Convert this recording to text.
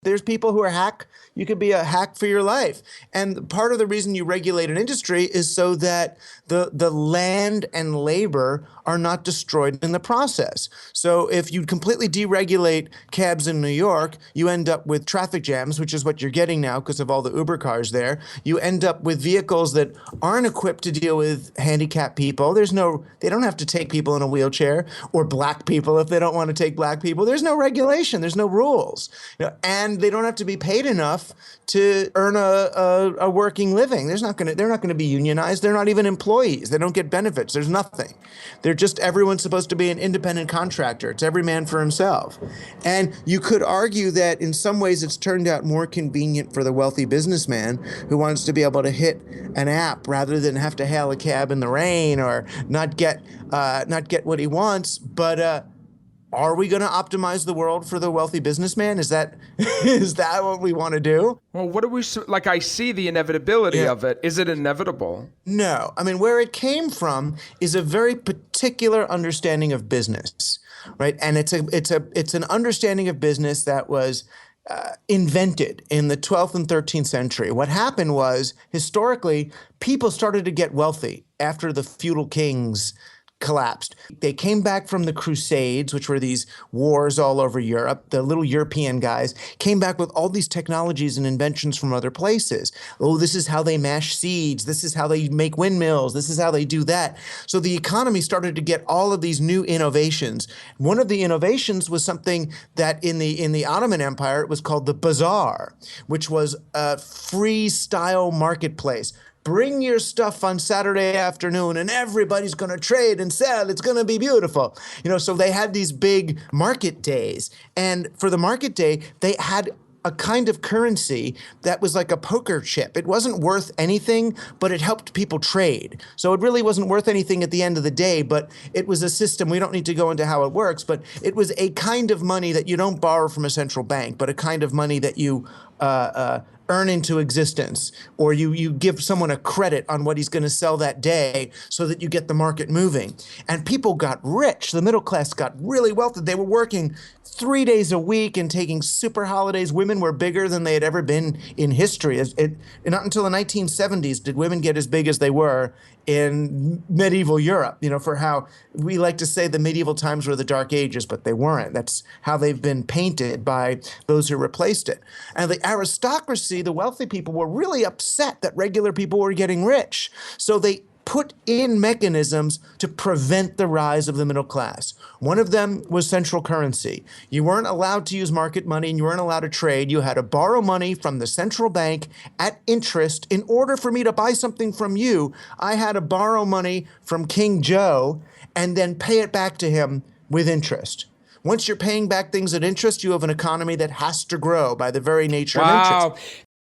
there's people who are hack. You could be a hack for your life. And part of the reason you regulate an industry is so that the land and labor are not destroyed in the process. So if you completely deregulate cabs in New York, you end up with traffic jams, which is what you're getting now because of all the Uber cars there. You end up with vehicles that aren't equipped to deal with handicapped people. They don't have to take people in a wheelchair, or black people if they don't want to take black people. There's no regulation. There's no rules. And they don't have to be paid enough to earn a working living. They're not going to be unionized. They're not even employees. They don't get benefits. There's nothing. Everyone's supposed to be an independent contractor. It's every man for himself. And you could argue that in some ways it's turned out more convenient for the wealthy businessman who wants to be able to hit an app rather than have to hail a cab in the rain or not get what he wants. But are we going to optimize the world for the wealthy businessman? Is that what we want to do? Well, what do we like? I see the inevitability of it. Is it inevitable? No. I mean, where it came from is a very particular understanding of business, right? And it's an understanding of business that was invented in the 12th and 13th century. What happened was, historically, people started to get wealthy after the feudal kings collapsed. They came back from the Crusades, which were these wars all over Europe. The little European guys came back with all these technologies and inventions from other places. Oh, this is how they mash seeds. This is how they make windmills. This is how they do that. So the economy started to get all of these new innovations. One of the innovations was something that in the Ottoman Empire, it was called the bazaar, which was a freestyle marketplace. Bring your stuff on Saturday afternoon and everybody's going to trade and sell. It's going to be beautiful. So they had these big market days. And for the market day, they had a kind of currency that was like a poker chip. It wasn't worth anything, but it helped people trade. So it really wasn't worth anything at the end of the day, but it was a system. We don't need to go into how it works, but it was a kind of money that you don't borrow from a central bank, but a kind of money that you earn into existence, or you give someone a credit on what he's going to sell that day so that you get the market moving. And people got rich. The middle class got really wealthy. They were working 3 days a week and taking super holidays. Women were bigger than they had ever been in history. Not until the 1970s did women get as big as they were in medieval Europe, for how we like to say the medieval times were the Dark Ages, but they weren't. That's how they've been painted by those who replaced it. And the aristocracy, the wealthy people, were really upset that regular people were getting rich. So they put in mechanisms to prevent the rise of the middle class. One of them was central currency. You weren't allowed to use market money and you weren't allowed to trade. You had to borrow money from the central bank at interest. In order for me to buy something from you, I had to borrow money from King Joe and then pay it back to him with interest. Once you're paying back things at interest, you have an economy that has to grow by the very nature of interest. Wow.